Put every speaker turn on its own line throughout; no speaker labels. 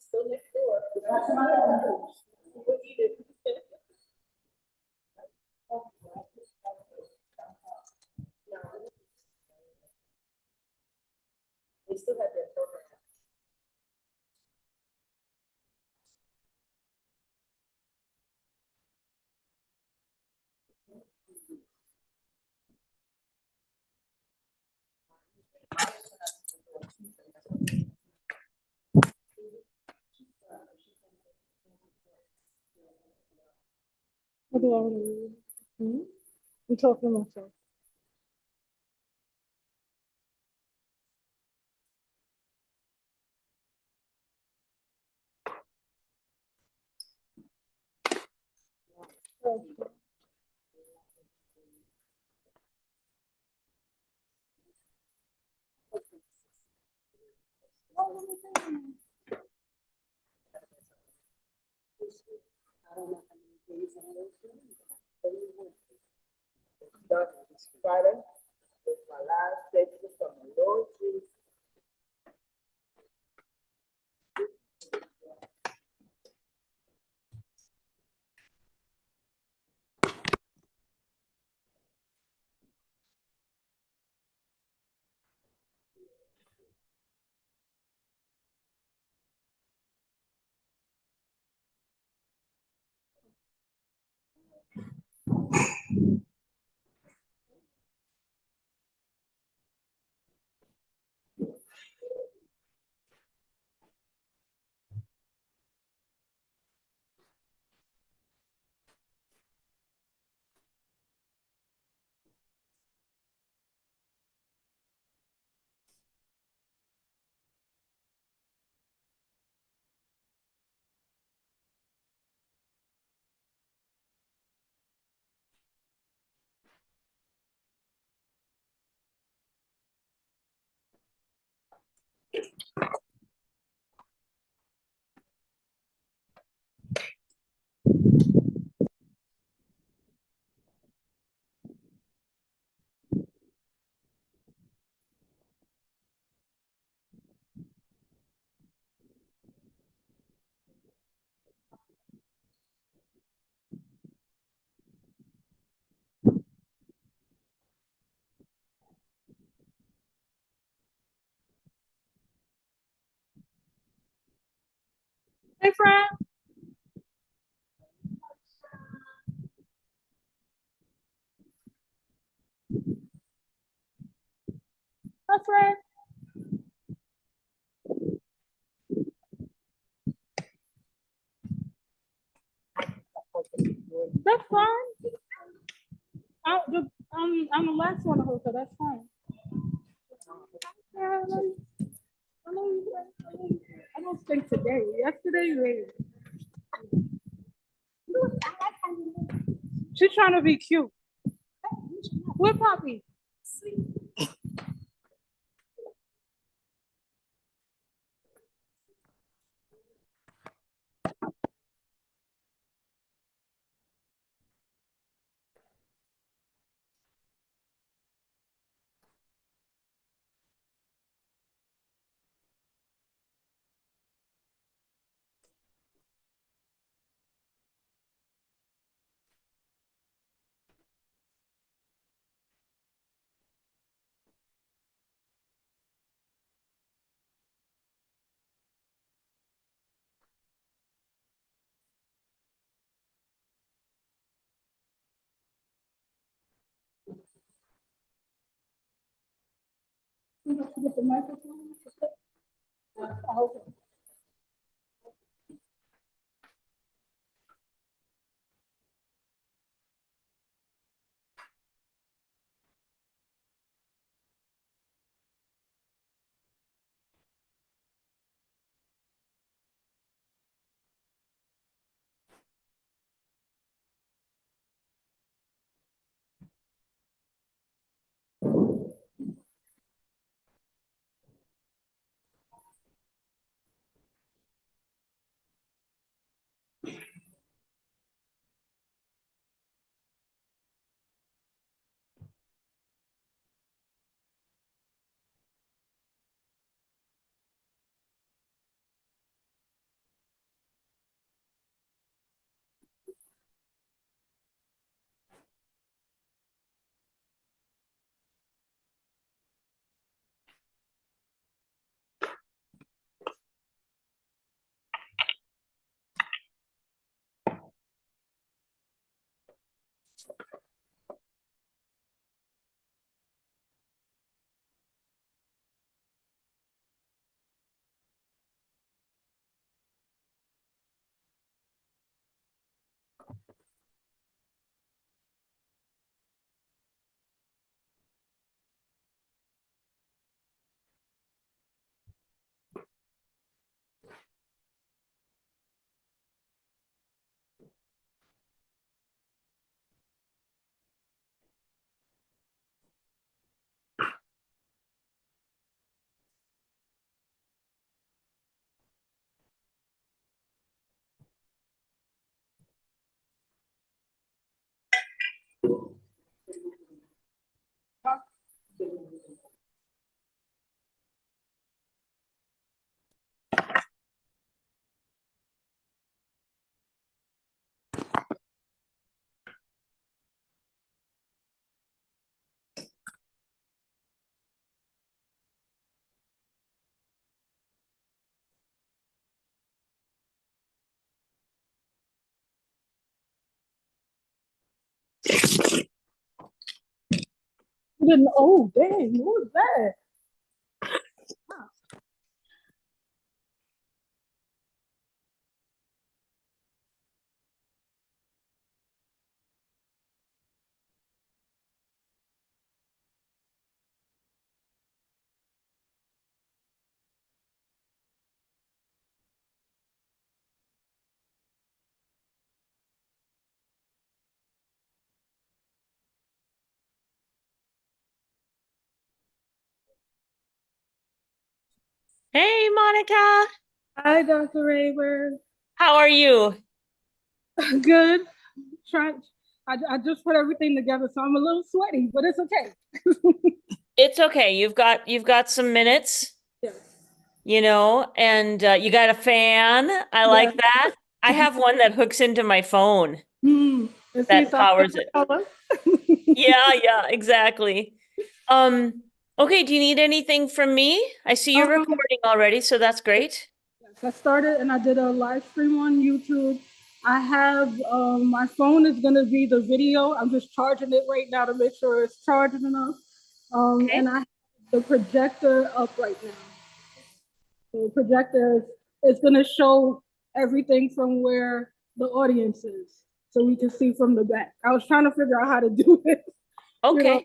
Still next door. They still have their program.
What do I want to read? I'm talking to myself.
This Friday is my last day from the Lord Jesus.
Hey, friend. Hi, friend. That's fine. I'm the last one to host, so that's fine. Yeah, I don't think today. Yesterday, later. She's trying to be cute. What Poppy? Get the microphone. Okay. Didn't, oh, dang, what was that?
Hey, Monica.
Hi, Dr. Raver.
How are you?
Good. Trying. I just put everything together, so I'm a little sweaty, but it's okay.
It's okay. You've got some minutes,
Yes.
and you got a fan. I
Yes.
like that. I have one that hooks into my phone
Mm. Let's see,
that
so I
powers it.
color.
Yeah, yeah, exactly. Okay, do you need anything from me? I see you're
um,
recording already, so that's great.
yes, I started and I did a live stream on YouTube. I have my phone is gonna be the video. I'm just charging it right now to make sure it's charging enough.
Okay.
And I have the projector up right now. The projector is gonna show everything from where the audience is, so we can see from the back. I was trying to figure out how to do it. You know,
Okay.
but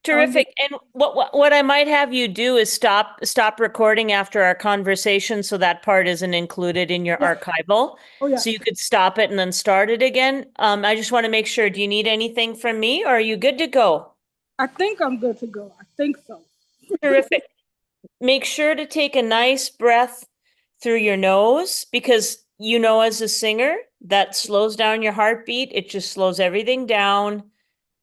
Terrific. And what I might have you do is stop recording after our conversation so that part isn't included in your
yeah.
archival.
Oh yeah.
So you could stop it and then start it again. I just want to make sure, do you need anything from me or are you good to go?
I think I'm good to go. I think so.
Terrific. Make sure to take a nice breath through your nose because as a singer, that slows down your heartbeat. It just slows everything down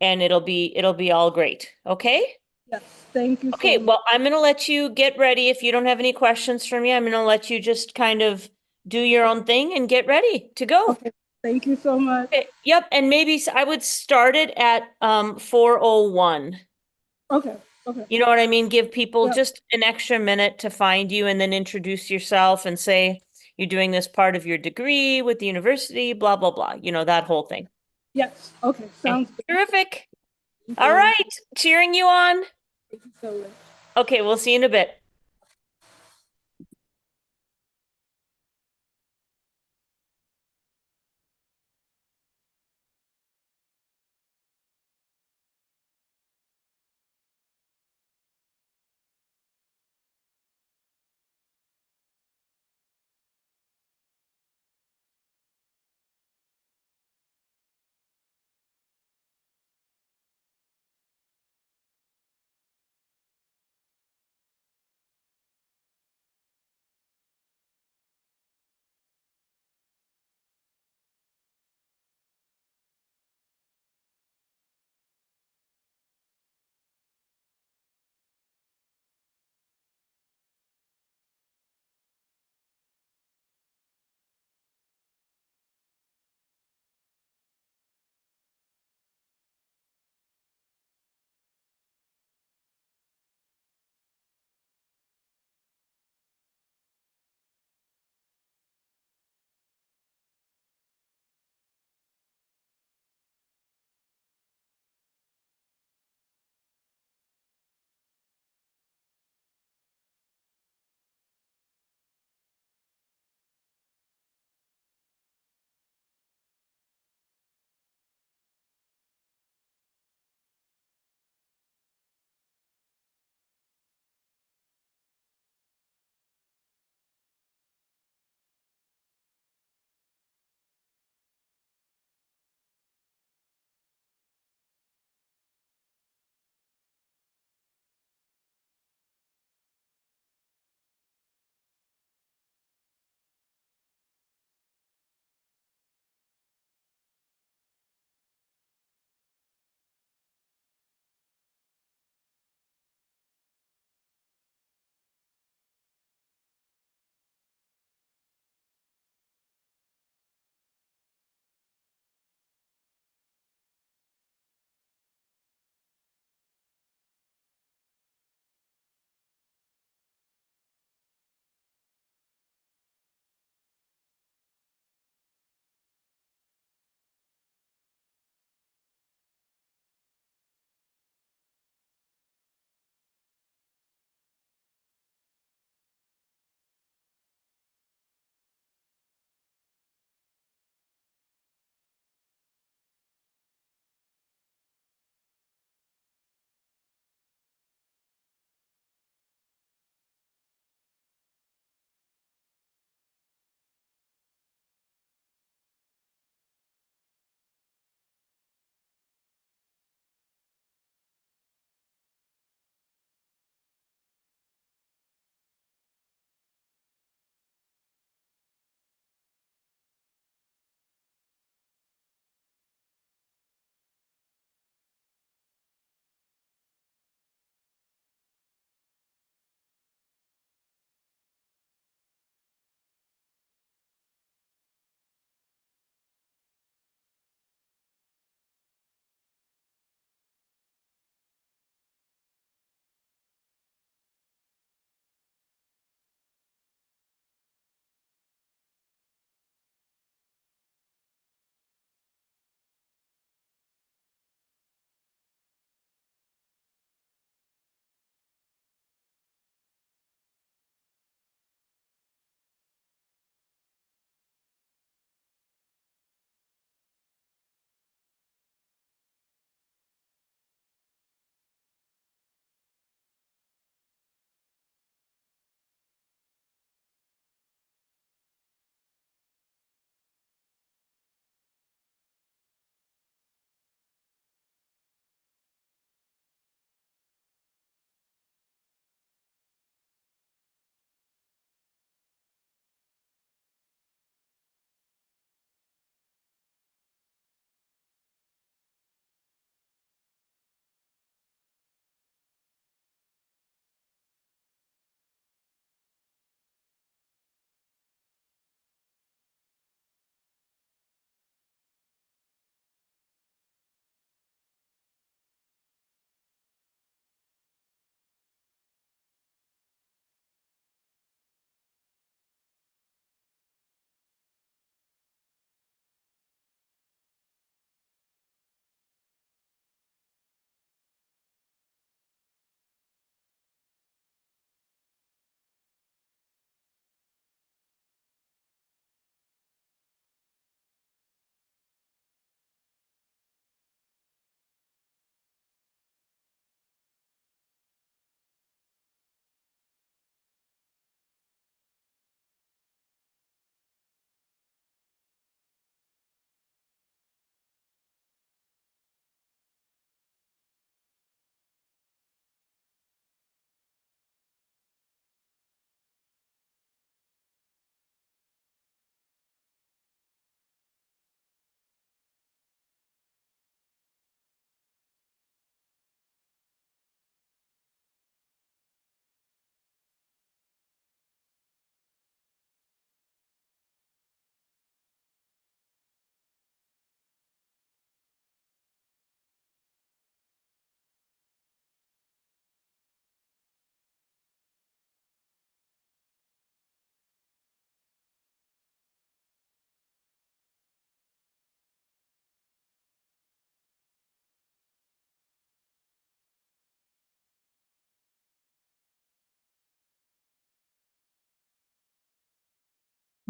and it'll be all great. Okay?
Yes. Thank you so
Okay,
much.
well, I'm going to let you get ready. If you don't have any questions for me, I'm going to let you just kind of do your own thing and get ready to go.
Okay. Thank you so much.
Okay, yep, and maybe I would start it at 4:01.
Okay. Okay.
You know what I mean? Give people
Yep.
just an extra minute to find you and then introduce yourself and say you're doing this part of your degree with the university, blah, blah, blah. That whole thing.
Yes. Okay.
Okay,
Sounds good.
terrific.
Thank
All
you.
right, cheering you on.
Thank you so much.
Okay, we'll see you in a bit.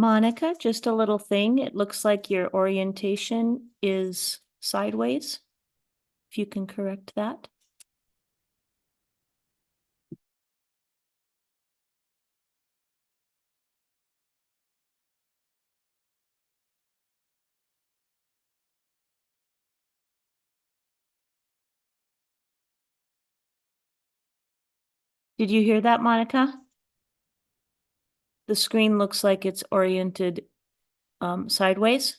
Monica, just a little thing. It looks like your orientation is sideways. If you can correct that. Did you hear that, Monica? The screen looks like it's oriented sideways.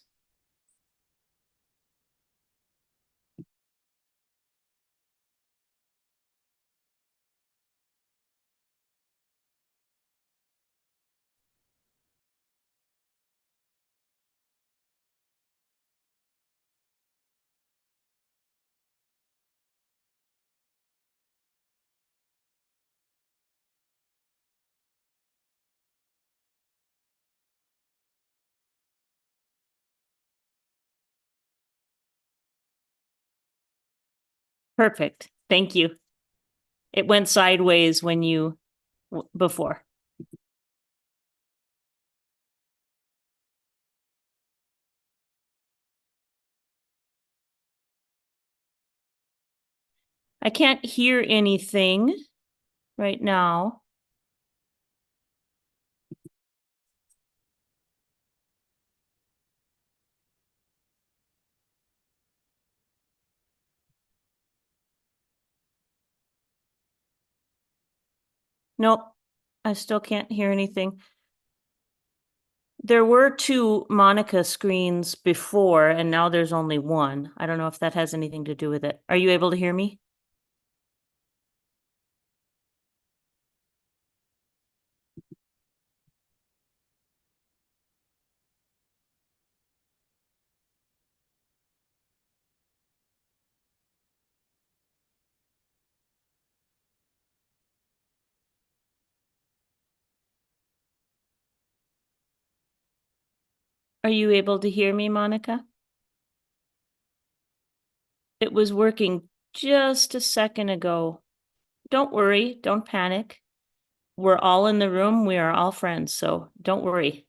Perfect. Thank you. It went sideways when you before. I can't hear anything right now. Nope, I still can't hear anything. There were two Monica screens before, and now there's only one. I don't know if that has anything to do with it. Are you able to hear me? Are you able to hear me, Monica? It was working just a second ago. Don't worry, don't panic. We're all in the room. We are all friends, so don't worry.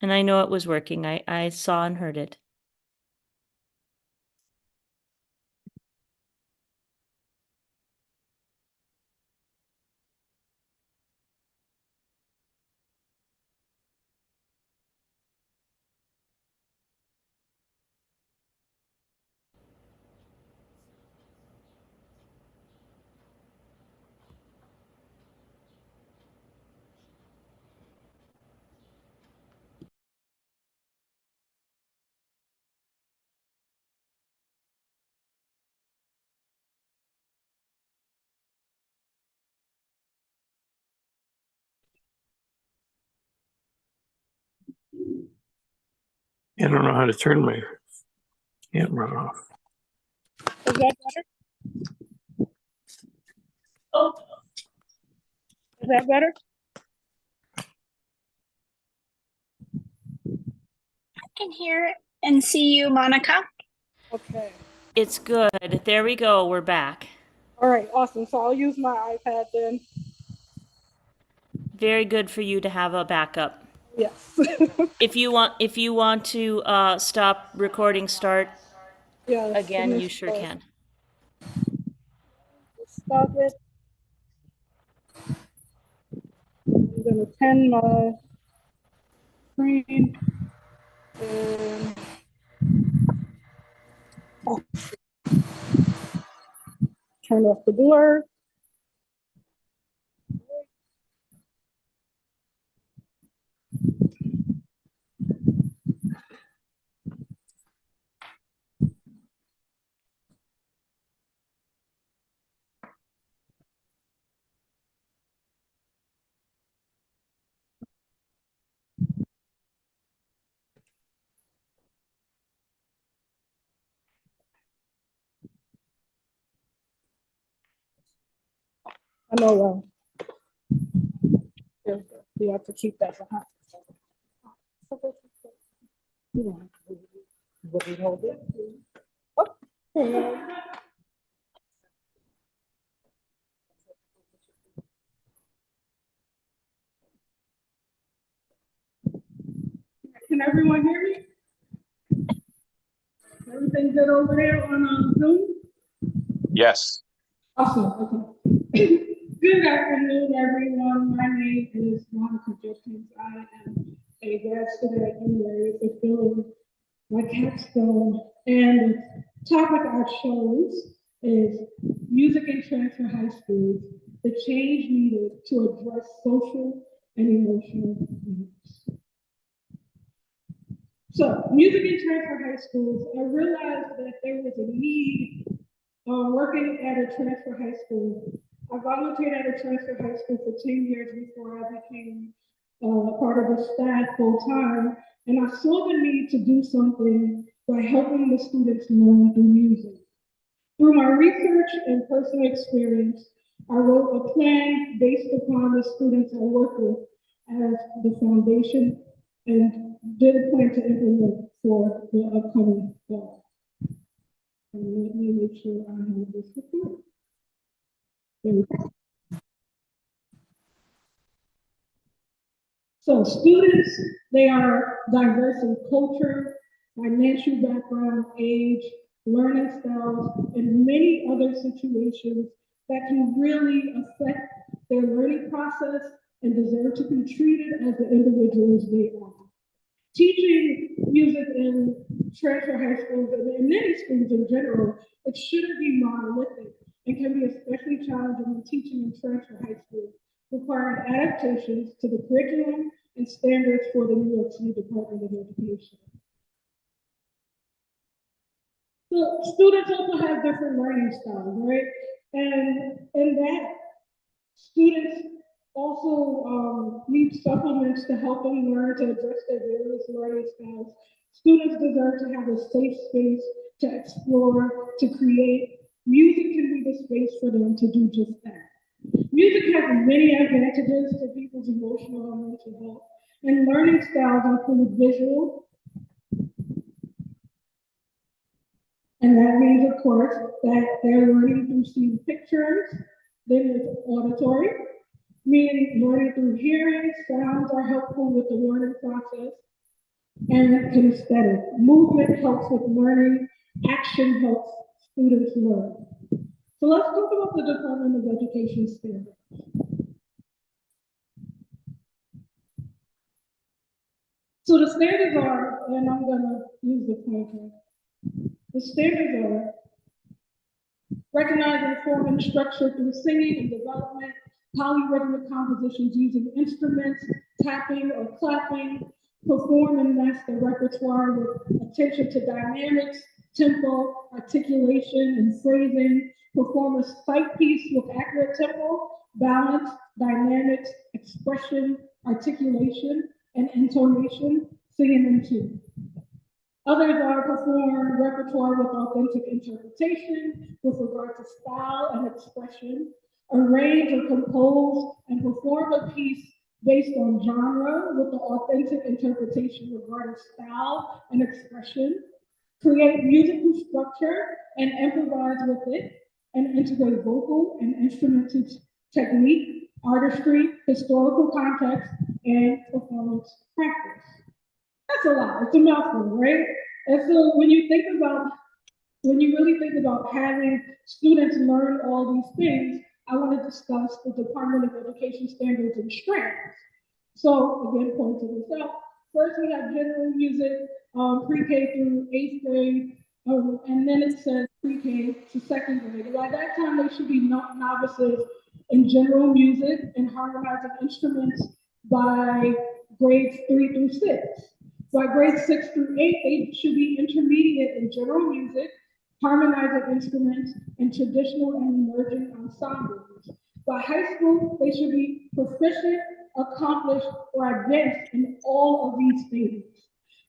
And I know it was working. I saw and heard it.
I don't know how to turn my camera off.
Is that better? Oh. Is that better?
I can hear and see you, Monica.
Okay.
It's good. There we go. We're back.
All right, awesome. So I'll use my iPad then.
Very good for you to have a backup.
Yes.
If you want to stop recording, start
Yes.
again, you sure can.
Stop it. I'm gonna pin my screen and turn off the blur. I know. You have to keep that behind. Hold it. Okay. Can everyone hear me? Everything good over there on Zoom?
Yes.
Awesome, okay. Good afternoon, everyone. My name is Monika. I am a grad student at UA fulfilling my capstone. And the topic I chose is music in transfer high schools, the change needed to address social and emotional needs. So, music in transfer high schools, I realized that there was a need working at a transfer high school. I volunteered at a transfer high school for 10 years before I became part of the staff full time. And I saw the need to do something by helping the students learn through music. Through my research and personal experience, I wrote a plan based upon the students I work with as the foundation and did a plan to implement for the upcoming fall. And let me make sure I have this recorded. There we go. So students, they are diverse in culture, financial background, age, learning styles, and many other situations that can really affect their learning process and deserve to be treated as the individuals they are. Teaching music in transfer high schools and in many schools in general, it shouldn't be monolithic and can be especially challenging when teaching in transfer high schools, requiring adaptations to the curriculum and standards for the New York City Department of Education. So students also have different learning styles, right? And in that, students also need supplements to help them learn to address their various learning styles. Students deserve to have a safe space to explore, to create. Music can be the space for them to do just that. Music has many advantages to people's emotional and mental health, and learning styles include visual, and that means, of course, that they're learning through seeing pictures. Then there's auditory, meaning learning through hearing. Sounds are helpful with the learning process. And kinesthetic, movement helps with learning, action helps students learn. So let's talk about the Department of Education standards. So the standards are, and I'm gonna use the pointer. The standards are recognizing form and structure through singing and development, polyrhythmic compositions using instruments, tapping or clapping, perform and master repertoire with attention to dynamics, tempo, articulation, and phrasing, perform a sight piece with accurate tempo, balance, dynamics, expression, articulation, and intonation, singing in tune. Others are perform repertoire with authentic interpretation with regard to style and expression, arrange or compose and perform a piece based on genre with the authentic interpretation regarding style and expression, create musical structure and improvise with it, and integrate vocal and instrumental technique, artistry, historical context, and performance practice. That's a lot. It's a mouthful, right? And so when you really think about having students learn all these things, I want to discuss the Department of Education standards and strands. So again, pointing this out. First, we have general music, pre-K through 8th grade, and then it says pre-K to 2nd grade. By that time, they should be novices in general music and harmonizing instruments by grades 3 through 6. By grades 6 through 8, they should be intermediate in general music, harmonizing instruments, and traditional and emerging ensembles. By high school, they should be proficient, accomplished, or advanced in all of these things.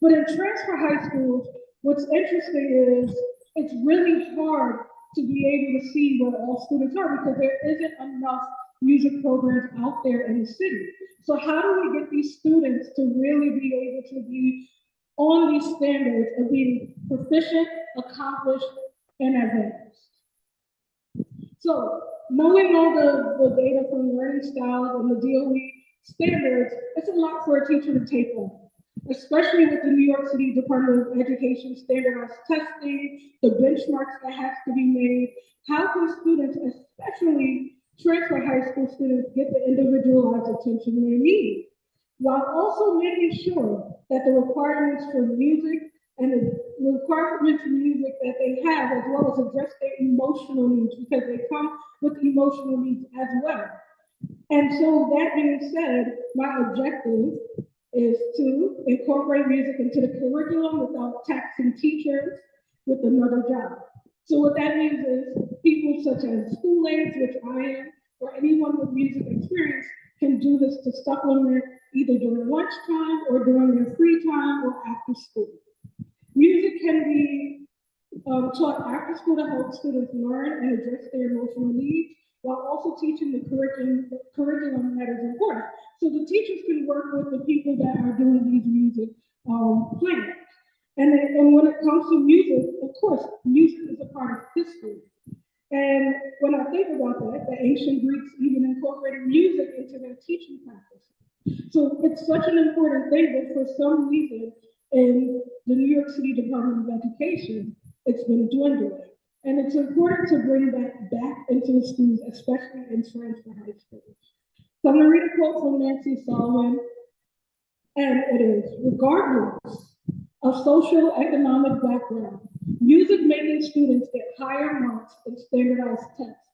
But in transfer high schools, what's interesting is it's really hard to be able to see where all students are because there isn't enough music programs out there in the city. So how do we get these students to really be able to be on these standards of being proficient, accomplished, and advanced? So knowing all the data from learning styles and the DOE standards, it's a lot for a teacher to take on. especially with the New York City Department of Education standardized testing, the benchmarks that have to be made. How can students, especially transfer high school students, get the individualized attention they need, while also making sure that the requirements for music and the requirements for music that they have, as well as address their emotional needs, because they come with emotional needs as well. And so that being said, my objective is to incorporate music into the curriculum without taxing teachers with another job. So what that means is people such as school aides, which I am, or anyone with music experience can do this to supplement either during lunchtime or during their free time or after school. Music can be taught after school to help students learn and address their emotional needs, while also teaching the curriculum that is important. So the teachers can work with the people that are doing these music plans. And when it comes to music, of course, music is a part of history. And when I think about that, the ancient Greeks even incorporated music into their teaching practice. So it's such an important thing that for some reason in the New York City Department of Education, it's been dwindling. And it's important to bring that back into the schools, especially in transfer high schools. So I'm gonna read a quote from Nancy Solomon, and it is, regardless of social economic background, music making students get higher marks in standardized tests.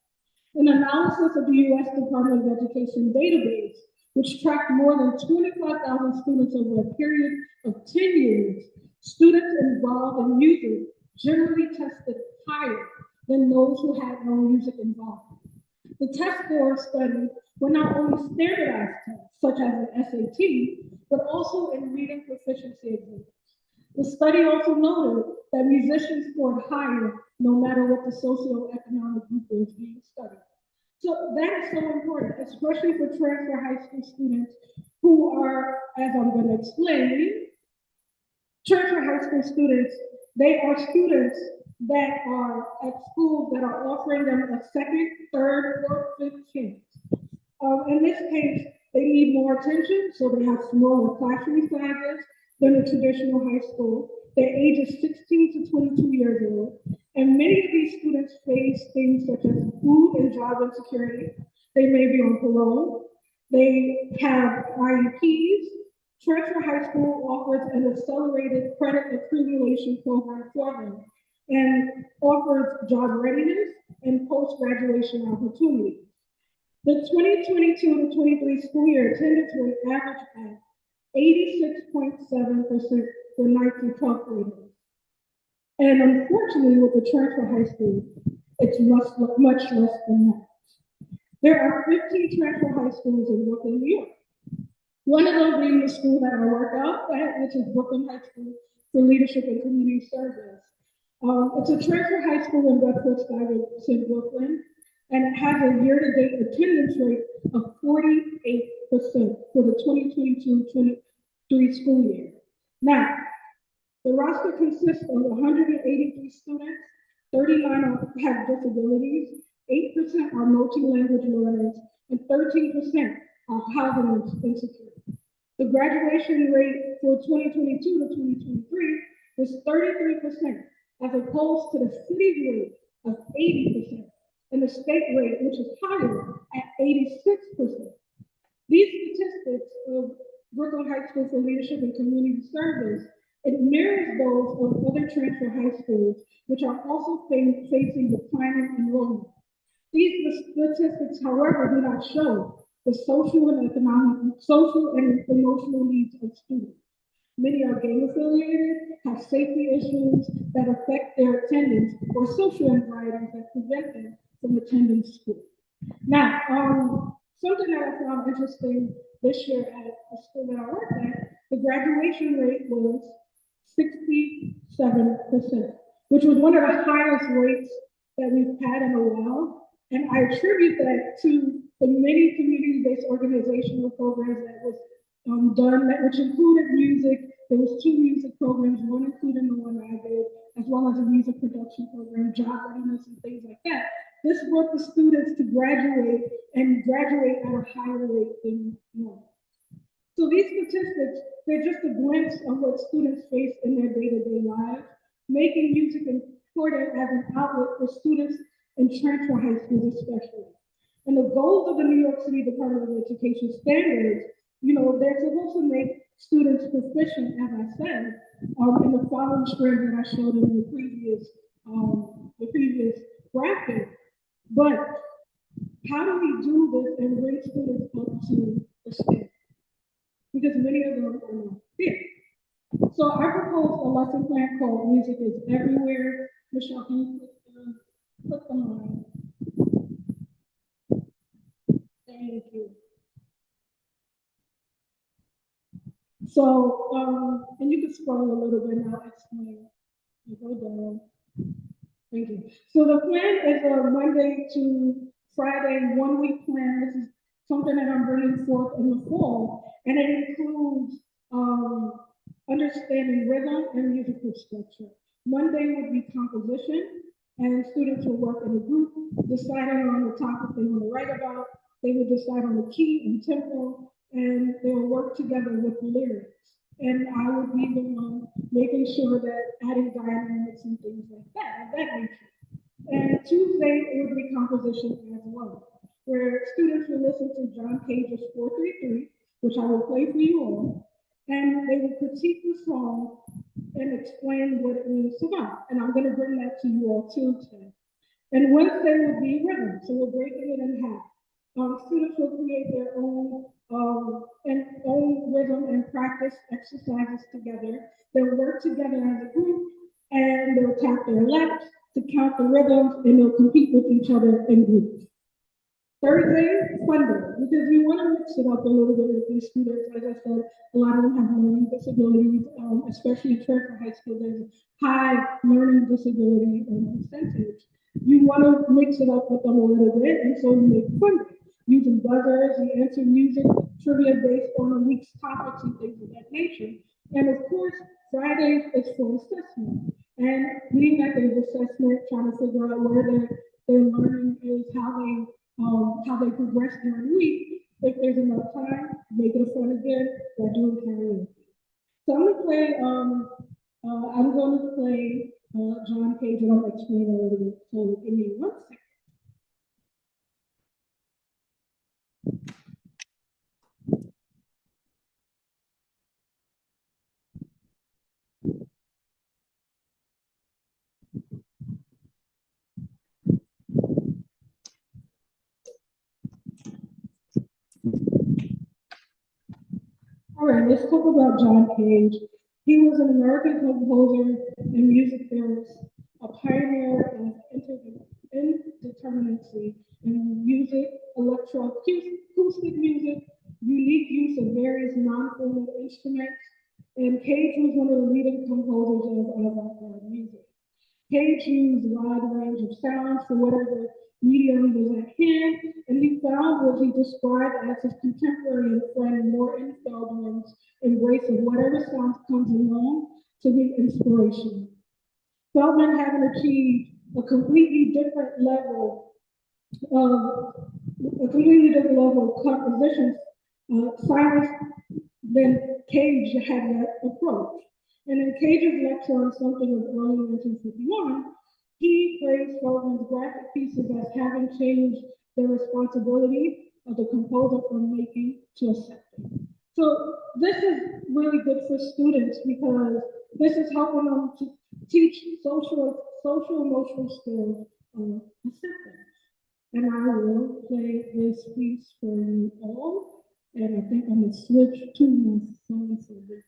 An analysis of the US Department of Education database, which tracked more than 25,000 students over a period of 10 years, students involved in music generally tested higher than those who had no music involvement. The test scores studied were not only standardized tests, such as an SAT, but also in reading proficiency exams. The study also noted that musicians scored higher no matter what the socioeconomic group was being studied. So that is so important, especially for transfer high school students who are, as I'm going to explain, transfer high school students, they are students that are at schools that are offering them a second, third, or fifth chance. In this case, they need more attention, so they have smaller classroom sizes than a traditional high school. Their age is 16 to 22 years old, and many of these students face things such as food and job insecurity. They may be on parole. They have IEPs. Transfer High School offers an accelerated credit accumulation program for them and offers job readiness and post-graduation opportunities. The 2022 to 23 school year attendance rate averaged at 86.7% for 9th through 12th graders. And unfortunately, with the transfer high school, it's much less than that. There are 15 transfer high schools in Brooklyn, New York. One of them being the school that I work out at, which is Brooklyn High School for Leadership and Community Service. It's a transfer high school in Bedford-Stuyvesant, Brooklyn, and it has a year-to-date attendance rate of 48% for the 2022-23 school year. Now, the roster consists of 183 students, 39 have disabilities, 8% are multi-language learners, and 13% are housing insecure. The graduation rate for 2022 to 2023 was 33%, as opposed to the city's rate of 80%, and the state rate, which is higher at 86%. These statistics of Brooklyn High School for Leadership and Community Service, it mirrors those of other transfer high schools, which are also facing declining enrollment. These statistics, however, do not show the social and emotional needs of students. Many are gang affiliated, have safety issues that affect their attendance, or social anxieties that prevent them from attending school. Now, something that I found interesting this year at the school that I worked at, the graduation rate was 67%, which was one of the highest rates that we've had in a while. And I attribute that to the many community-based organizational programs that was done, which included music. There was 2 music programs, one including the one I did, as well as a music production program, job readiness, and things like that. This brought the students to graduate and graduate at a higher rate than normal. So So these statistics, they're just a glimpse of what students face in their day-to-day lives, making music important as an outlet for students in transfer high schools especially. And the goals of the New York City Department of Education standards, they're supposed to make students proficient, as I said, in the following strands that I showed in the previous graphic. But how do we do this and bring students up to the standard? Because many of them are not there. So I proposed a lesson plan called Music is Everywhere. Michelle, can you put the line? Thank you. So, and you can scroll a little bit now, explain. You go down. Thank you. So the plan is a Monday to Friday, 1 week plan. This is something that I'm bringing forth in the fall, and it includes understanding rhythm and musical structure. Monday would be composition, and students will work in a group, deciding on the topic they want to write about. They will decide on the key and tempo, and they'll work together with the lyrics. And I would be the one making sure that adding dynamics and things like that, of that nature. And Tuesday it would be composition as well, where students will listen to John Cage's 433, which I will play for you all, and they will critique the song and explain what it means to them. And I'm going to bring that to you all Tuesday. And Wednesday will be rhythm, so we're breaking it in half. Students will create their own rhythm and practice exercises together. They'll work together as a group, and they'll tap their laps to count the rhythms, and they'll compete with each other in groups. Thursday, fun day, because we want to mix it up a little bit with these students. As I said, a lot of them have learning disabilities, especially in Transfer High School. There's a high learning disability percentage. You want to mix it up with them a little bit, and so you make fun day. Using buzzers, you answer music, trivia based on the week's topics and things of that nature. And of course, Friday is for assessment. And leading that day's assessment, trying to figure out where their learning is, how they progress during the week. If there's enough time, make it a fun again by doing karaoke. So I'm going to play John Cage, and I'll explain a little bit. So give me 1 second. All right, let's talk about John Cage. He was an American composer and music theorist, a pioneer of indeterminacy in music, electroacoustic music, unique use of various non-formal instruments, and Cage was one of the leading composers of avant-garde music. Cage used a wide range of sounds for whatever medium was at hand, and he found what he described as his contemporary and friend Morton Feldman's embrace of whatever sound comes along to be inspirational. Feldman having achieved a completely different level of composition science than Cage had that approach. And in Cage's lecture on something of early 1951, he praised Feldman's graphic pieces as having changed the responsibility of the composer from making to accepting. So this is really good for students because this is helping them to teach social emotional skills of acceptance. And I will play this piece for you all. And I think I'm gonna switch to my phone for this.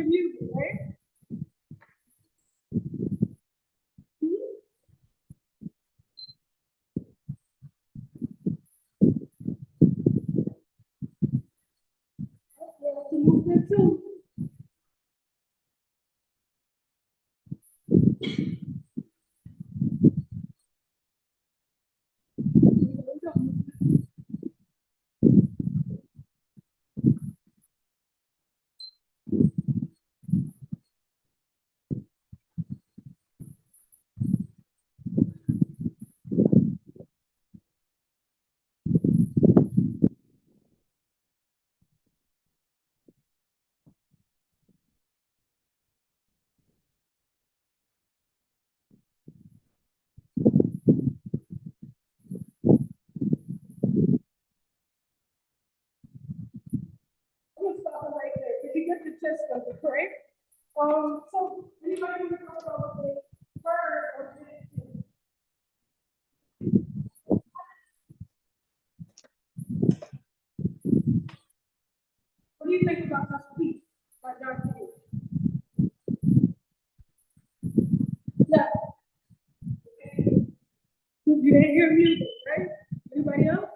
hear music, right? Yeah, to move it too. I'm gonna stop it right there. Did you get the gist of it, correct? So anybody want to talk about the bird or did what do you think about the speech by Dr. Yu? Yeah. Okay. You didn't hear music, right? Anybody else?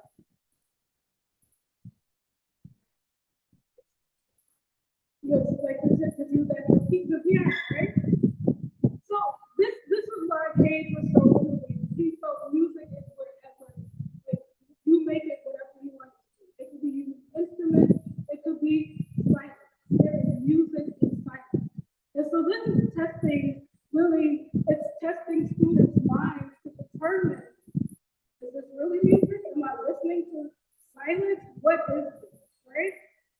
You know, like to do that to keep the piano, right? So this is why Cage was so moving. He felt music is whatever. Like, you make it whatever you want it to be. It could be instruments, it could be silence. There is music in silence. And so this is testing, really, it's testing students' minds to determine, is this really music? Am I listening to silence? What is this, right?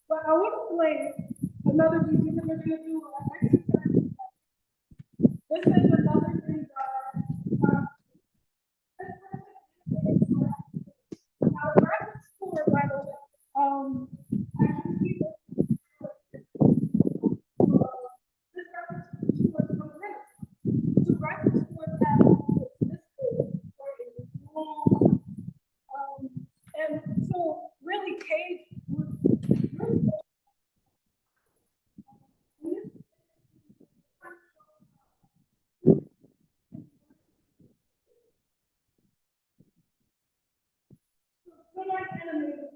But I want to play another music that we're going to do exercise. This is another thing that our graphic score, by the way, actually, this graphic score is from the so graphic score that this is very long, and so really Cage was really so like animated.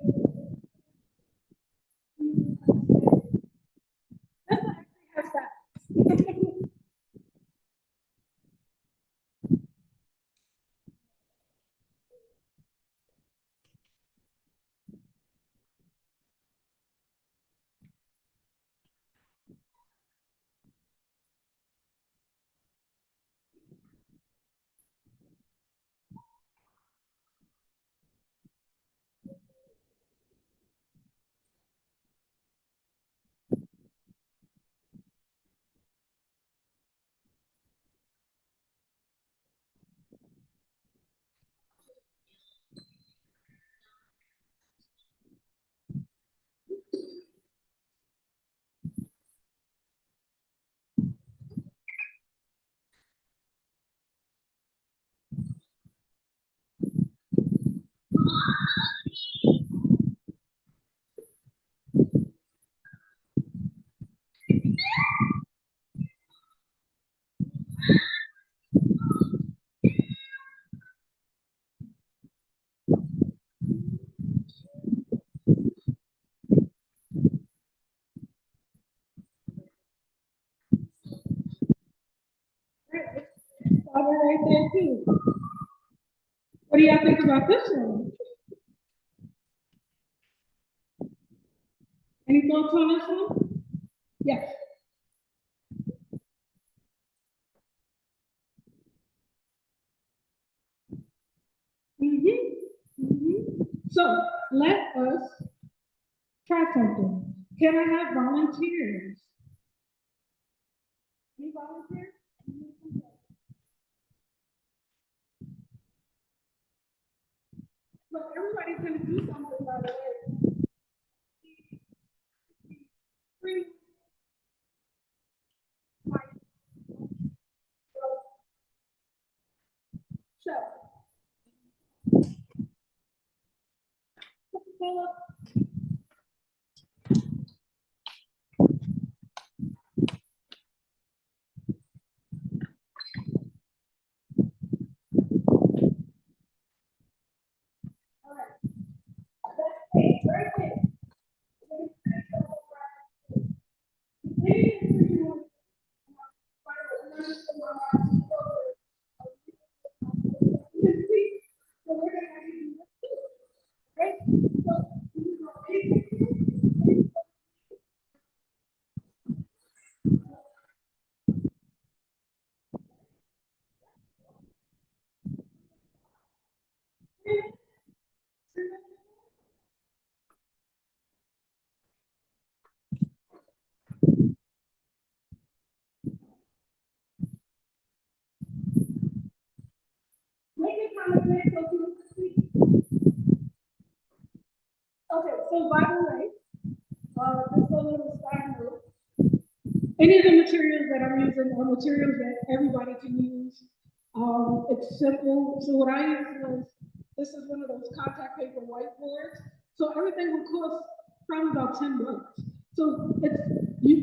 This one actually has that. Stop it right there too. What do y'all think about this one? Any thoughts on this one? Yes. So let us try something. Can I have volunteers? Any volunteers? Look, everybody's gonna do something by the way. Three. So. Philip. So by the way, just a little side note, any of the materials that I'm using are materials that everybody can use. It's simple. So what I used was, this is one of those contact paper whiteboards. So everything will cost probably about $10. So it's,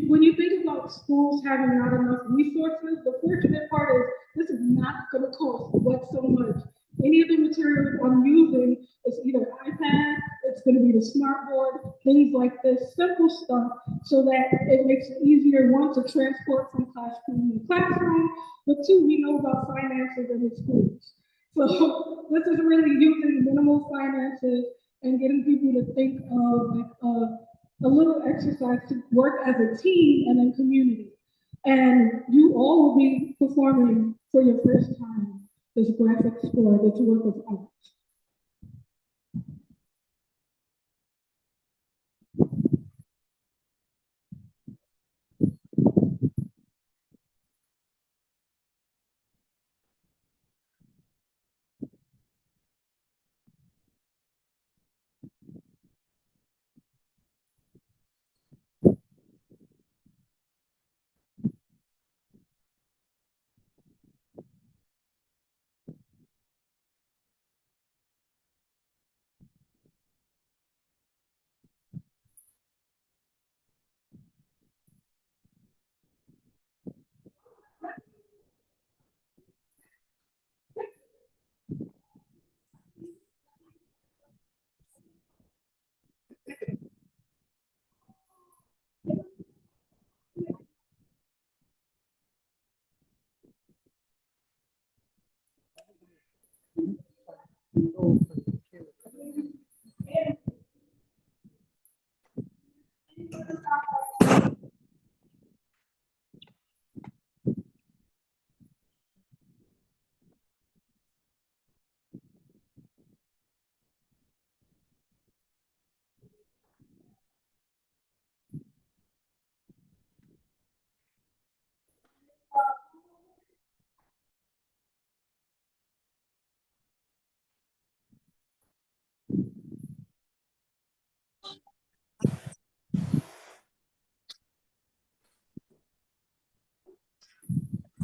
when you think about schools having not enough resources, the fortunate part is this is not going to cost what so much. Any of the materials I'm using is either iPad, it's going to be the smart board, things like this, simple stuff, so that it makes it easier, one, to transport from classroom to classroom, but two, we know about finances in the schools. So this is really using minimal finances and getting people to think of like a little exercise to work as a team and in community. And you all will be performing for your first time this graphic score, this work of art.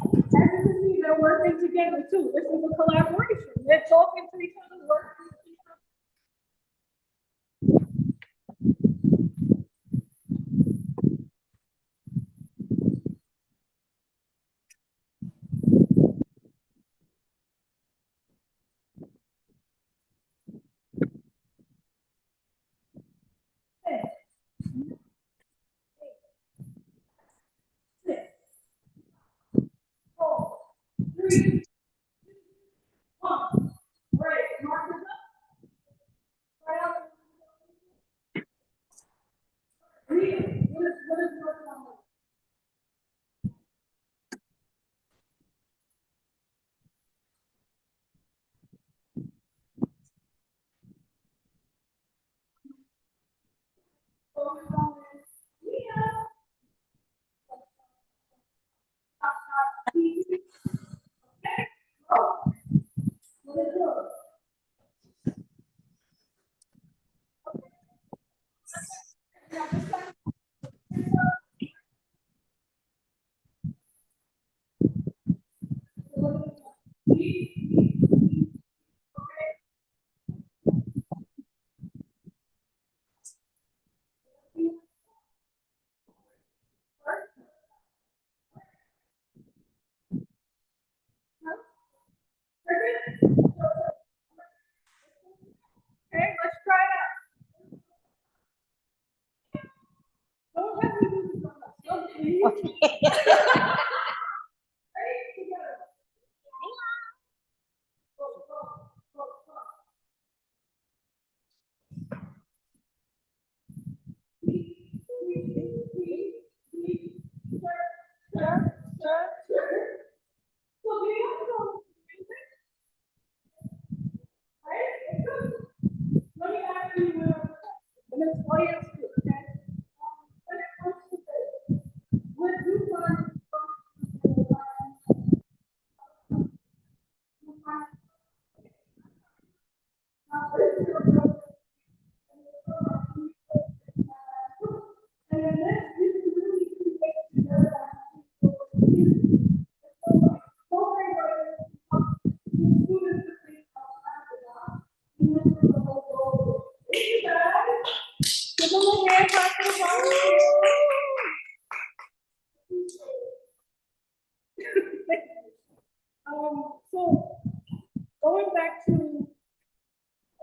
As you can see, they're working together too. This is a collaboration. They're talking to each other, working with each other. Okay, let's try it out. Don't have me do this on us. Ready? Together. Go, go, go, go. Let me ask you, and it's all you have to do, okay? When it comes to this, would you learn So going back to,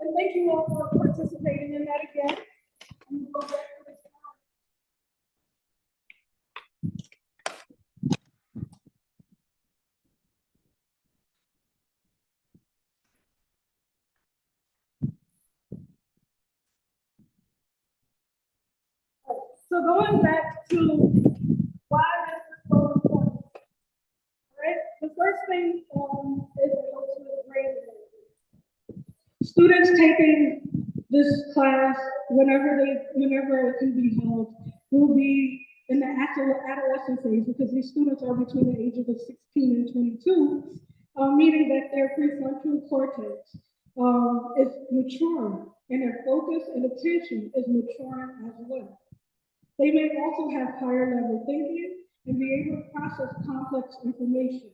and thank you all for participating in that again. I'm gonna go back to the slide. So going back to why this is so important, right? The first thing is emotional grading. Students taking this class whenever it can be held will be in the adolescent phase, because these students are between the ages of 16 and 22, meaning that their prefrontal cortex is maturing and their focus and attention is maturing as well. They may also have higher level thinking and be able to process complex information.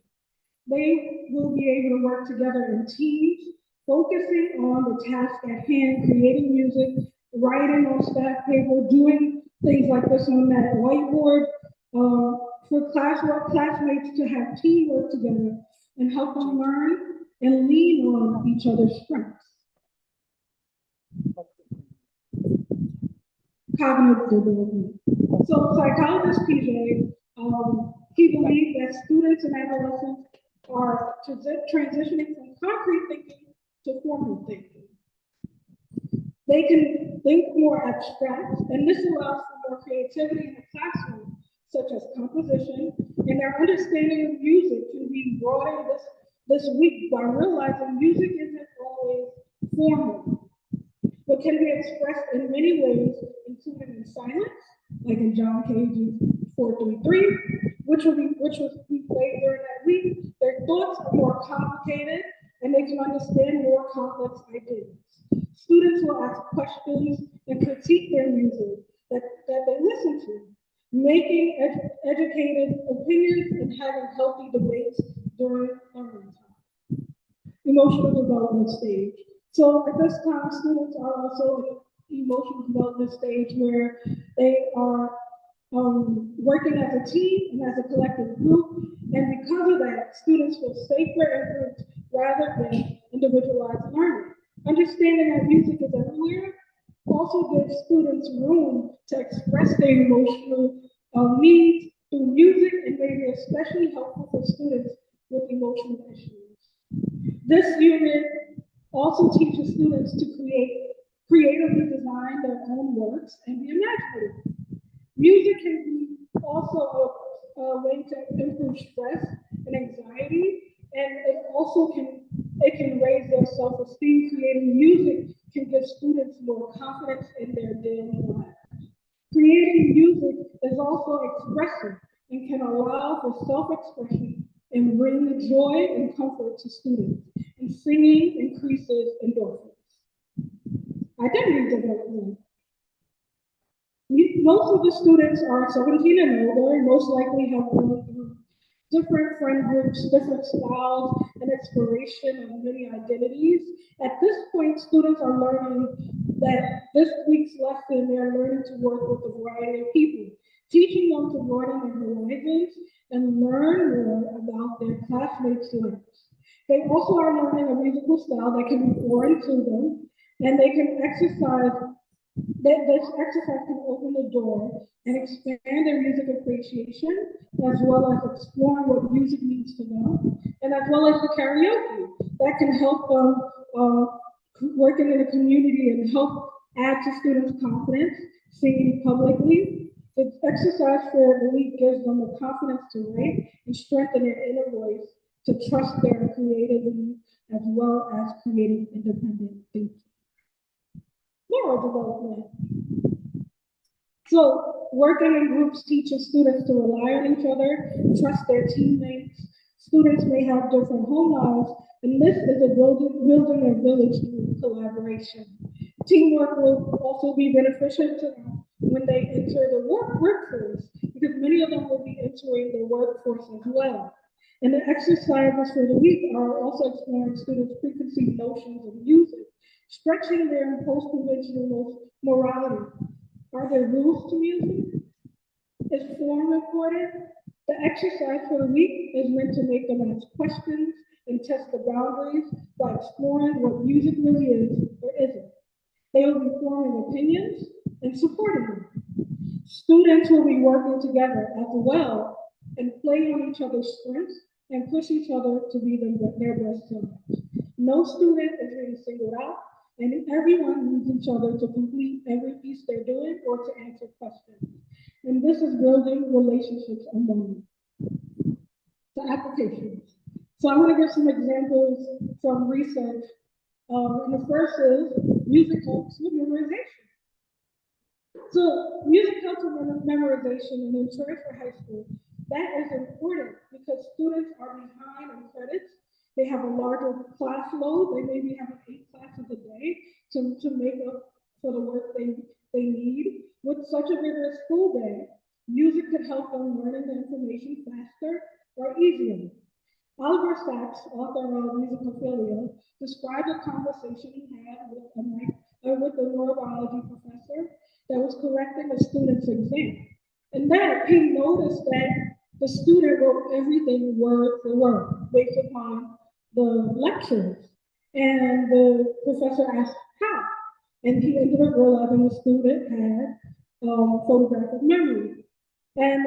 They will be able to work together in teams, focusing on the task at hand, creating music, writing on staff paper, doing things like this on that whiteboard, for classmates to have teamwork together and help them learn and lean on each other's strengths. Cognitive development. So psychologist PJ, he believed that students and adolescents are transitioning from concrete thinking to formal thinking. They can think more abstract, and this allows for more creativity in the classroom, such as composition, and their understanding of music can be broadened this week by realizing music isn't always formal, but can be expressed in many ways, including in silence, like in John Cage's 433, which was played during that week. Their thoughts are more complicated and they can understand more complex ideas. Students will ask questions and critique their music that they listen to, making educated opinions and having healthy debates during learning time. Emotional development stage. So at this time, students are also in an emotional development stage where they are working as a team and as a collective group. And because of that, students feel safer in groups rather than individualized learning. Understanding that music is everywhere also gives students room to express their emotional needs through music, and may be especially helpful for students with emotional issues. This unit also teaches students to creatively design their own works and be imaginative. Music can be also a way to improve stress and anxiety, and it can raise their self-esteem. Creating music can give students more confidence in their daily lives. Creating music is also expressive and can allow for self-expression and bring joy and comfort to students. And singing increases endorphins. Identity development. Most of the students are 17 and older, and most likely have gone through different friend groups, different styles, and exploration of many identities. At this point, students are learning that this week's lesson, they're learning to work with a variety of people, teaching them to broaden their horizons and learn more about their classmates' lives. They also are learning a musical style that can be foreign to them, and they can exercise. This exercise can open the door and expand their music appreciation, as well as exploring what music means to them, and as well as the karaoke that can help them working in the community and help add to students' confidence, singing publicly. The exercise for the week gives them the confidence to write and strengthen their inner voice to trust their creativity as well as creating independent thinking. Moral development. So working in groups teaches students to rely on each other, trust their teammates. Students may have different home lives, and this is a building a village through collaboration. Teamwork will also be beneficial to them when they enter the workforce, because many of them will be entering the workforce as well. And the exercises for the week are also exploring students' preconceived notions of music, stretching their post-conventional morality. Are there rules to music? Is form important? The exercise for the week is meant to make them ask questions and test the boundaries by exploring what music really is or isn't. They will be forming opinions and supporting them. Students will be working together as well and play on each other's strengths and push each other to be their best selves. No student is being singled out, and everyone needs each other to complete every piece they're doing or to answer questions. And this is building relationships among them. The applications. So I'm going to give some examples from research. And the first is music helps with memorization. So music helps with memorization, and in transfer high school, that is important because students are behind in credits. They have a larger class load. They maybe have 8 classes a day to make up for the work they need. With such a rigorous school day, music could help them learning the information faster or easier. Oliver Sacks, author of Musicophilia, described a conversation he had with a neurobiology professor that was correcting a student's exam. And then he noticed that the student wrote everything word for word based upon the lectures. And the professor asked how. And he ended up realizing the student had photographic memory. And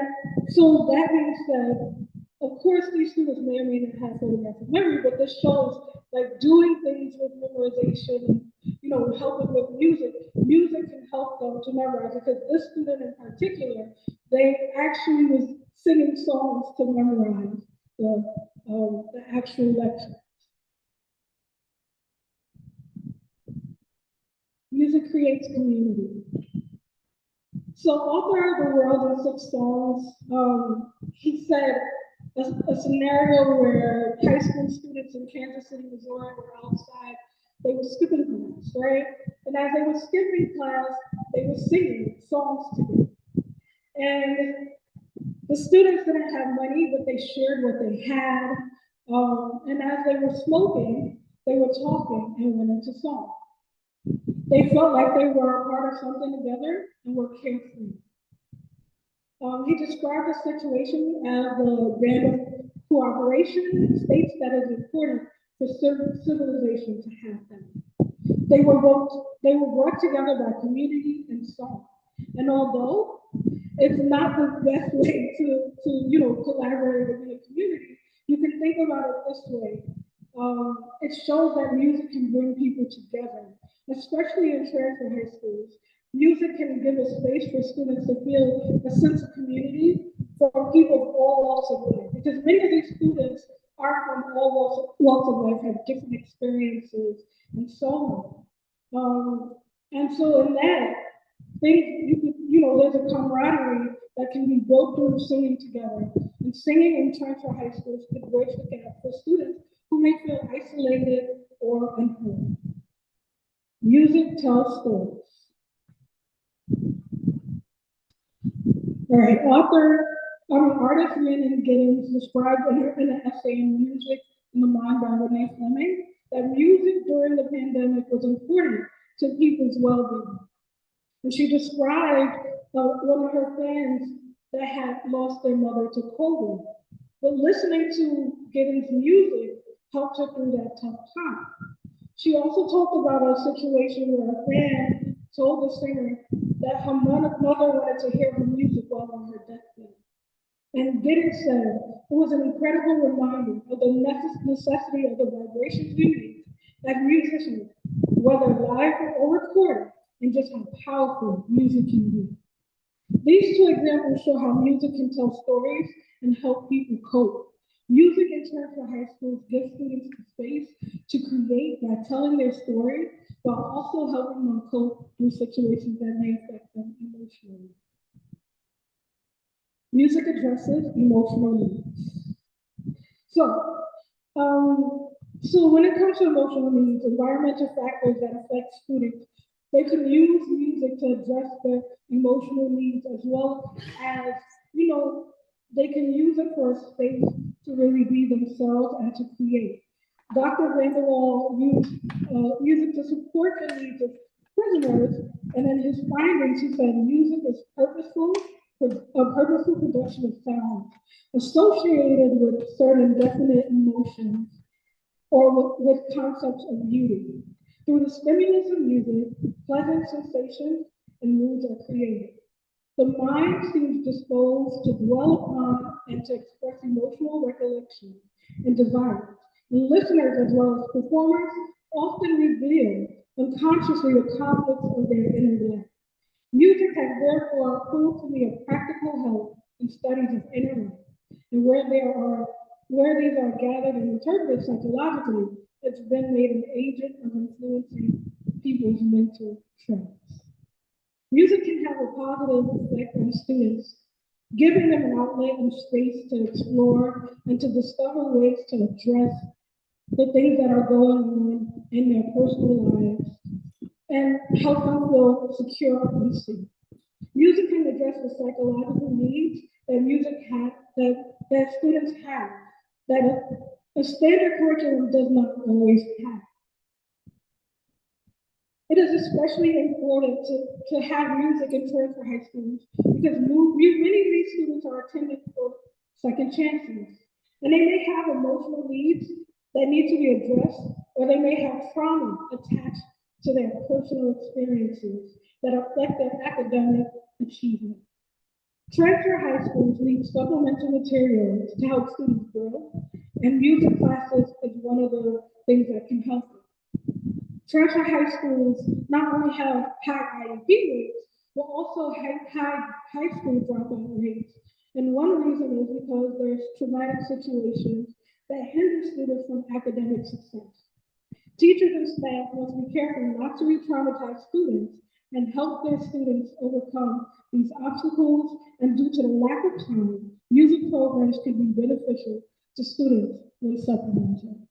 so that being said, of course, these students may or may not have photographic memory, but this shows like doing things with memorization and helping with music. Music can help them to memorize because this student in particular, they actually was singing songs to memorize the actual lecture. Music creates community. So, author of The World in 6 Songs, he said a scenario where high school students in Kansas City, Missouri were outside. They were skipping class, right? And as they were skipping class, they were singing songs together. And the students didn't have money, but they shared what they had. And as they were smoking, they were talking and went into song. They felt like they were a part of something together and were carefree. He described the situation as the band of cooperation and states that is important for civilization to have them. They were brought together by community and song. And although it's not the best way to collaborate within a community, you can think about it this way. It shows that music can bring people together, especially in transfer high schools. Music can give a space for students to feel a sense of community from people of all walks of life, because many of these students are from all walks of life, have different experiences, and so on. And so in that, there's a camaraderie that can be built through singing together. And singing in transfer high schools could bridge the gap for students who may feel isolated or unheard. Music tells stories. All right, artist Rhiannon Giddens described in an essay in Music in the Mind by Renee Fleming that music during the pandemic was important to people's well-being. And she described one of her fans that had lost their mother to COVID. But listening to Giddens' music helped her through that tough time. She also talked about a situation where a fan told the singer that her mother wanted to hear her music while on her deathbed. And Giddens said, it was an incredible reminder of the necessity of the vibrations we make as musicians, whether live or recorded, and just how powerful music can be. These 2 examples show how music can tell stories and help people cope. Music in transfer high schools gives students the space to create by telling their story, while also helping them cope through situations that may affect them emotionally. Music addresses emotional needs. So when it comes to emotional needs, environmental factors that affect students, they can use music to address their emotional needs as well as, they can use it for a space to really be themselves and to create. Dr. Vanderwall used music to support the needs of prisoners. And in his findings, he said music is a purposeful production of sound associated with certain definite emotions or with concepts of beauty. Through the stimulus of music, pleasant sensations and moods are created. The mind seems disposed to dwell upon and to express emotional recollections and desires. And listeners, as well as performers, often reveal unconsciously the conflicts of their inner life. Music has therefore proved to be a practical help in studies of inner life, and where these are gathered and interpreted psychologically, it's been made an agent of influencing people's mental trends. Music can have a positive effect on students, giving them an outlet and space to explore and to discover ways to address the things that are going on in their personal lives and help them feel secure and safe. Music can address the psychological needs that that students have that a standard curriculum does not always have. It is especially important to have music in for high schools because many of these students are attending for second chances. And they may have emotional needs that need to be addressed, or they may have trauma attached to their personal experiences that affect their academic achievement. Transfer high schools need supplemental materials to help students grow, and music classes is one of the things that can help them. Transfer high schools not only have high IEP rates, but also high school dropout rates. And one reason is because there's traumatic situations that hinder students from academic success. Teachers and staff must be careful not to re-traumatize students and help their students overcome these obstacles. And due to the lack of time, music programs can be beneficial to students when supplemental.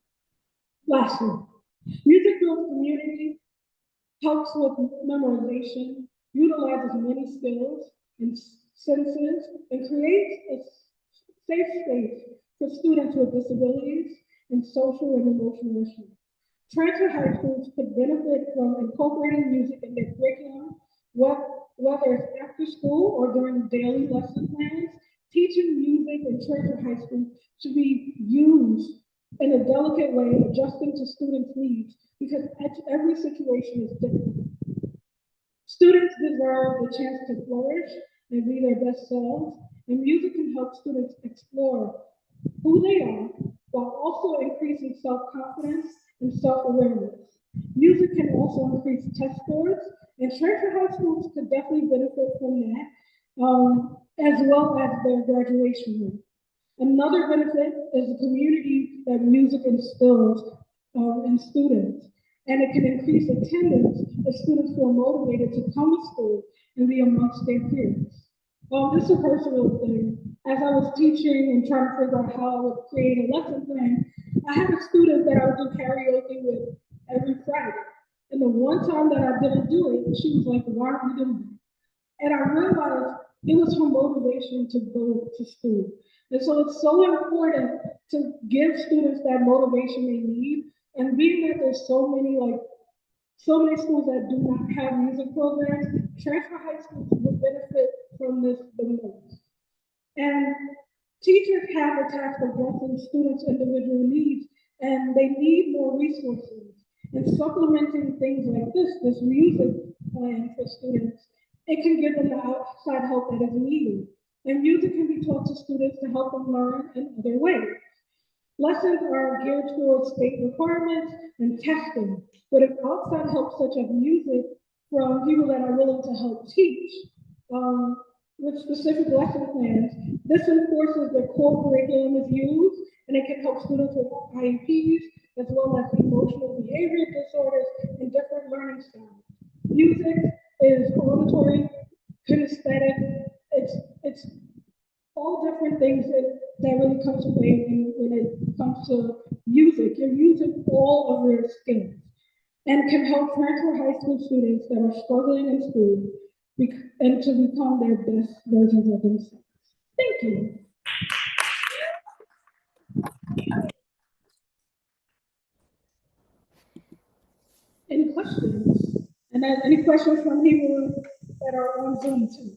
Lastly, music builds community, helps with memorization, utilizes many skills and senses, and creates a safe space for students with disabilities and social and emotional issues. Transfer high schools could benefit from incorporating music in their curriculum, whether it's after school or during daily lesson plans. Teaching music in transfer high school should be used in a delicate way, adjusting to students' needs because every situation is different. Students deserve the chance to flourish and be their best selves, and music can help students explore who they are while also increasing self-confidence and self-awareness. Music can also increase test scores, and transfer high schools could definitely benefit from that, as well as their graduation rate. Another benefit is the community that music instills in students, and it can increase attendance if students feel motivated to come to school and be amongst their peers. This is a personal thing. As I was teaching and trying to figure out how I would create a lesson plan, I had a student that I would do karaoke with every Friday. And the one time that I didn't do it, she was like, "Why aren't we doing it?" And I realized it was her motivation to go to school. And so it's so important to give students that motivation they need. And being that there's so many schools that do not have music programs, transfer high schools would benefit from this the most. And teachers have the task of addressing students' individual needs, and they need more resources. And supplementing things like this music plan for students, it can give them the outside help that is needed. And music can be taught to students to help them learn in other ways. Lessons are geared towards state requirements and testing, but if outside help such as music from people that are willing to help teach with specific lesson plans, this enforces the core curriculum is used, and it can help students with IEPs as well as emotional behavior disorders and different learning styles. Music is auditory, kinesthetic, it's all different things that really come to play when it comes to music. You're using all of your skills and can help transfer high school students that are struggling in school and to become their best versions of themselves. Thank you. Any questions? And then any questions from people that are on Zoom too?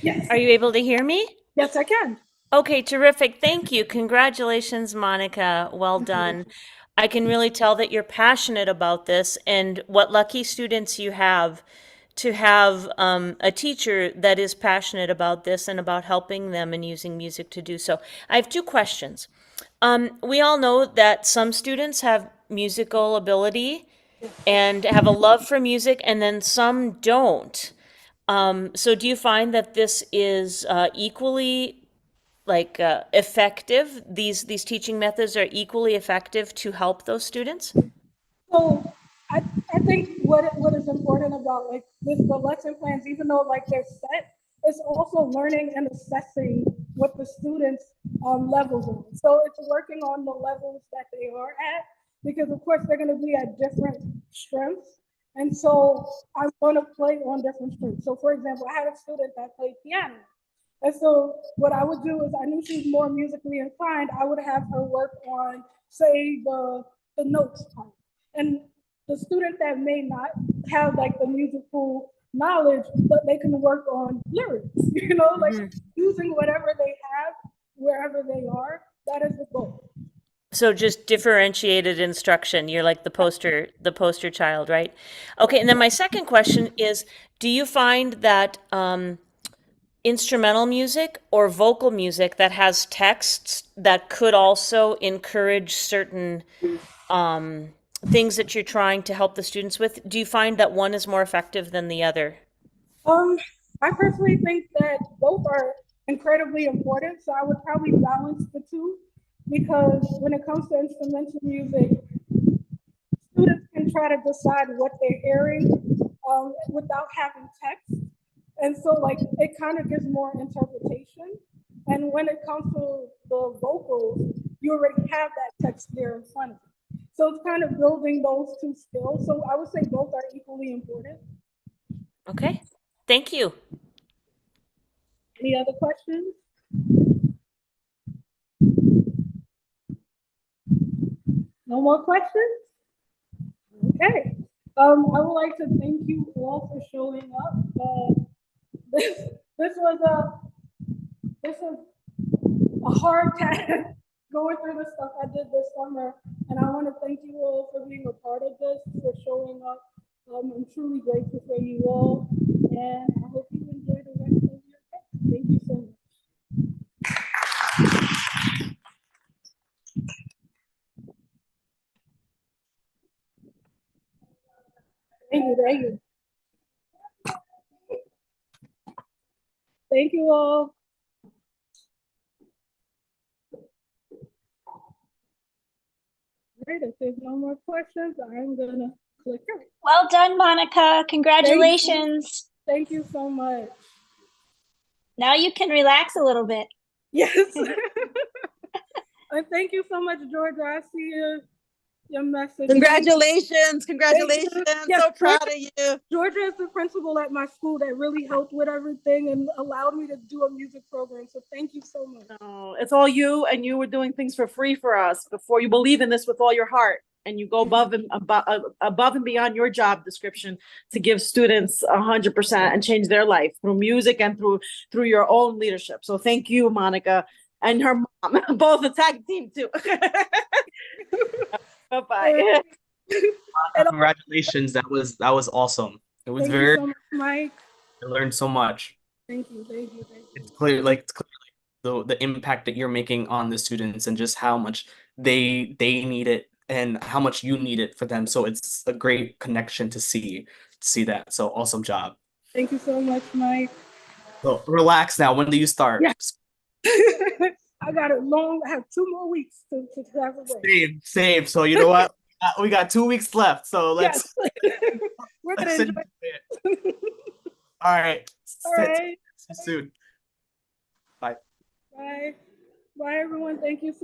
Yes.
Are you able to hear me?
Yes, I can.
Okay, terrific. Thank you. Congratulations, Monica. Well done. I can really tell that you're passionate about this, and what lucky students you have to have a teacher that is passionate about this and about helping them and using music to do so. I have two questions. We all know that some students have musical ability and have a love for music, and then some don't. So do you find that this is equally effective? These teaching methods are equally effective to help those students?
So I think what is important about like this the lesson plans, even though like they're set, is also learning and assessing what the students levels are. So it's working on the levels that they are at, because of course they're going to be at different strengths. And so I'm going to play on different strengths. So for example, I had a student that played piano. And so what I would do is I knew she was more musically inclined. I would have her work on, say, the notes part. And the student that may not have like the musical knowledge, but they can work on lyrics, like using whatever they have wherever they are. That is the goal.
So just differentiated instruction. You're like the poster child, right? Okay, and then my second question is, do you find that instrumental music or vocal music that has texts that could also encourage certain things that you're trying to help the students with, do you find that one is more effective than the other?
I personally think that both are incredibly important. So I would probably balance the two, because when it comes to instrumental music, students can try to decide what they're hearing without having text. And so like it kind of gives more interpretation. And when it comes to the vocals, you already have that text there in front of you. So it's kind of building those two skills. So I would say both are equally important.
Okay, thank you.
Any other questions? No more questions? Okay. I would like to thank you all for showing up. This was a hard task going through the stuff I did this summer, and I want to thank you all for being a part of this, for showing up. I'm truly grateful for you all, and I hope you enjoy the rest of your day. Thank you so much. Thank you, thank you. Thank you all. Great, if there's no more questions, I'm gonna click it.
Well done, Monica. Congratulations.
Thank you so much.
Now you can relax a little bit.
Yes. And thank you so much, Georgia. I see your message.
Congratulations. Congratulations.
Yes,
So proud of you.
Georgia is the principal at my school that really helped with everything and allowed me to do a music program. So thank you so much.
No, it's all you, and you were doing things for free for us before. You believe in this with all your heart, and you go above and beyond your job description to give students 100% and change their life through music and through your own leadership. So thank you, Monica, and her mom, both a tag team too. Bye-bye.
Congratulations. That was awesome. It was
Thank
very
you so much, Mike.
I learned so much.
Thank you.
It's clear the impact that you're making on the students and just how much they need it and how much you need it for them. So it's a great connection to see that. So awesome job.
Thank you so much, Mike.
So relax now. When do you start?
Yeah. I got it long. I have 2 more weeks to have a break.
Same. So you know what? We got 2 weeks left. So let's.
Yes. We're gonna enjoy
it. All right.
All right.
See you soon. Bye.
Bye. Bye, everyone. Thank you so much.